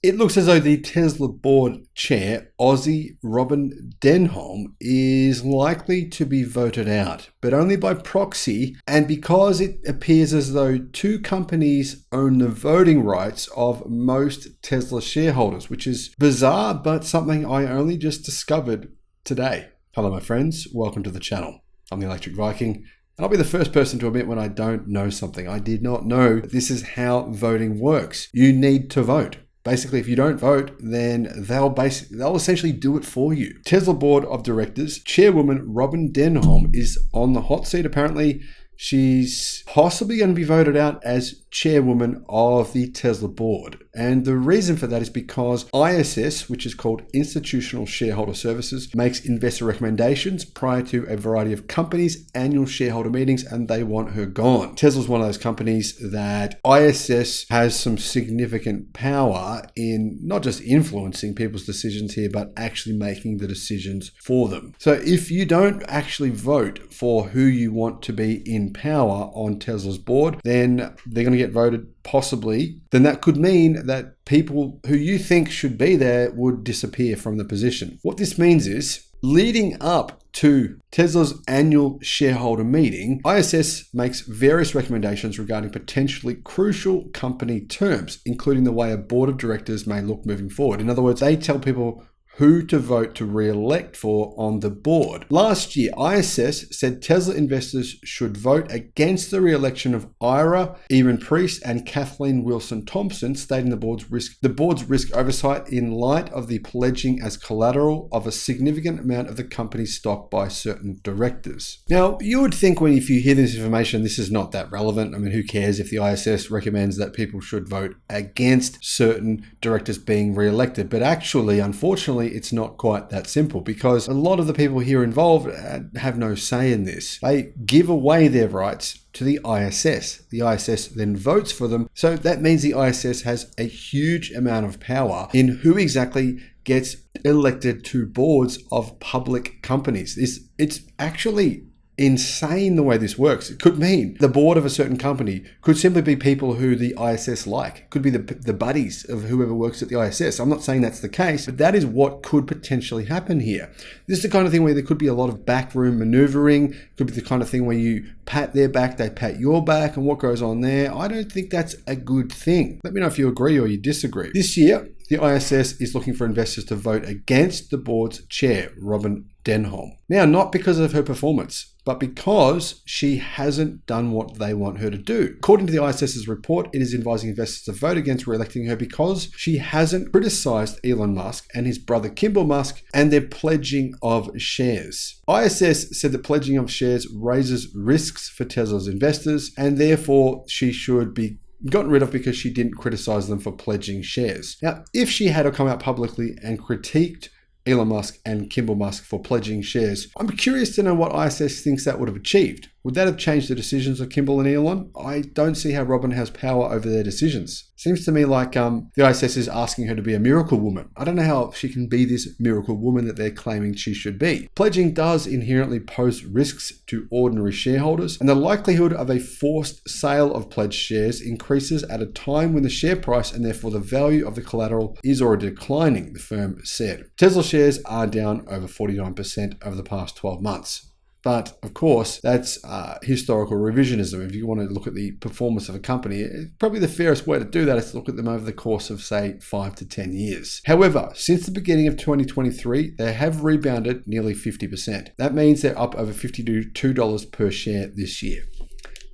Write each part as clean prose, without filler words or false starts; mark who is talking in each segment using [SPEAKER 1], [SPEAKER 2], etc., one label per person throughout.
[SPEAKER 1] It looks as though the Tesla board chair, Aussie Robin Denholm, is likely to be voted out, but only by proxy, and because it appears as though two companies own the voting rights of most Tesla shareholders, which is bizarre, but something I only just discovered today. Hello, my friends. Welcome to the channel. I'm the Electric Viking. And I'll be the first person to admit when I don't know something. I did not know this is how voting works. You need to vote. Basically, if you don't vote, then they'll essentially do it for you. Tesla board of directors, chairwoman Robin Denholm is on the hot seat. Apparently, she's possibly going to be voted out as chairwoman of the Tesla board. And the reason for that is because ISS, which is called Institutional Shareholder Services, makes investor recommendations prior to a variety of companies' annual shareholder meetings, and they want her gone. Tesla's one of those companies that ISS has some significant power in not just influencing people's decisions here, but actually making the decisions for them. So if you don't actually vote for who you want to be in power on Tesla's board, then they're going to get voted possibly. Then that could mean that people who you think should be there would disappear from the position. What this means is, leading up to Tesla's annual shareholder meeting, ISS makes various recommendations regarding potentially crucial company terms, including the way a board of directors may look moving forward. In other words, they tell people who to vote to re-elect for on the board. Last year, ISS said Tesla investors should vote against the re-election of Ira Ehrenpreis and Kathleen Wilson-Thompson, stating the board's risk oversight in light of the pledging as collateral of a significant amount of the company's stock by certain directors. Now, you would think if you hear this information, this is not that relevant. I mean, who cares if the ISS recommends that people should vote against certain directors being re-elected? But actually, unfortunately, it's not quite that simple, because a lot of the people here involved have no say in this. They give away their rights to the ISS. The ISS then votes for them. So that means the ISS has a huge amount of power in who exactly gets elected to boards of public companies. It's actually insane the way this works. It could mean the board of a certain company could simply be people who the ISS like. It could be the buddies of whoever works at the ISS. I'm not saying that's the case, but that is what could potentially happen here. This is the kind of thing where there could be a lot of backroom maneuvering. It could be the kind of thing where you pat their back, they pat your back, and what goes on there. I don't think that's a good thing. Let me know if you agree or you disagree. This year, the ISS is looking for investors to vote against the board's chair, Robin Denholm. Now, not because of her performance, but because she hasn't done what they want her to do. According to the ISS's report, it is advising investors to vote against re-electing her because she hasn't criticized Elon Musk and his brother Kimball Musk and their pledging of shares. ISS said that pledging of shares raises risks for Tesla's investors, and therefore she should be gotten rid of because she didn't criticize them for pledging shares. Now, if she had come out publicly and critiqued Elon Musk and Kimball Musk for pledging shares, I'm curious to know what ISS thinks that would have achieved. Would that have changed the decisions of Kimball and Elon? I don't see how Robin has power over their decisions. Seems to me like the ISS is asking her to be a miracle woman. I don't know how she can be this miracle woman that they're claiming she should be. Pledging does inherently pose risks to ordinary shareholders, and the likelihood of a forced sale of pledged shares increases at a time when the share price and therefore the value of the collateral is already declining, the firm said. Tesla shares are down over 49% over the past 12 months. But of course, that's historical revisionism. If you want to look at the performance of a company, probably the fairest way to do that is to look at them over the course of, say, 5 to 10 years. However, since the beginning of 2023, they have rebounded nearly 50%. That means they're up over $52 per share this year.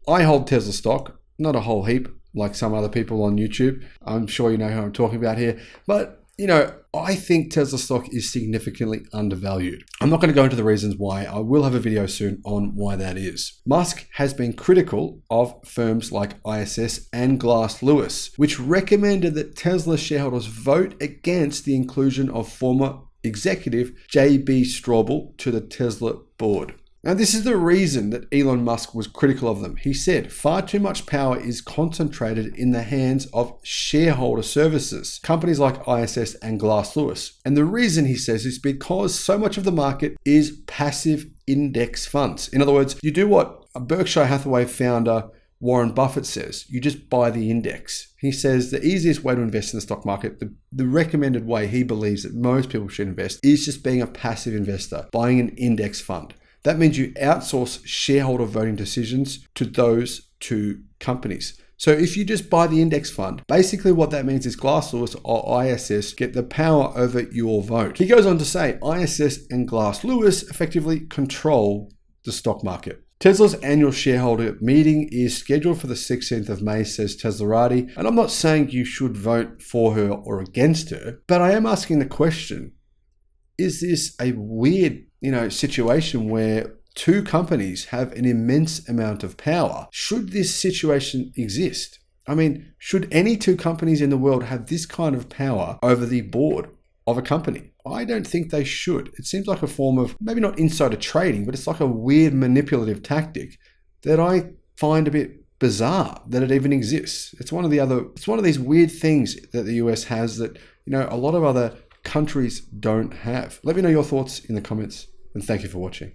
[SPEAKER 1] I hold Tesla stock, not a whole heap like some other people on YouTube. I'm sure you know who I'm talking about here. But I think Tesla stock is significantly undervalued. I'm not going to go into the reasons why. I will have a video soon on why that is. Musk has been critical of firms like ISS and Glass Lewis, which recommended that Tesla shareholders vote against the inclusion of former executive J.B. Straubel to the Tesla board. Now, this is the reason that Elon Musk was critical of them. He said, far too much power is concentrated in the hands of shareholder services, companies like ISS and Glass Lewis. And the reason, he says, is because so much of the market is passive index funds. In other words, you do what a Berkshire Hathaway founder Warren Buffett says. You just buy the index. He says the easiest way to invest in the stock market, the recommended way he believes that most people should invest, is just being a passive investor, buying an index fund. That means you outsource shareholder voting decisions to those two companies. So if you just buy the index fund, basically what that means is Glass Lewis or ISS get the power over your vote. He goes on to say ISS and Glass Lewis effectively control the stock market. Tesla's annual shareholder meeting is scheduled for the 16th of May, says Teslarati. And I'm not saying you should vote for her or against her, but I am asking the question, is this a weird, situation where two companies have an immense amount of power? Should this situation exist? I mean, should any two companies in the world have this kind of power over the board of a company? I don't think they should. It seems like a form of, maybe not insider trading, but it's like a weird manipulative tactic that I find a bit bizarre that it even exists. It's one of these weird things that the US has that, a lot of other countries don't have. Let me know your thoughts in the comments, and thank you for watching.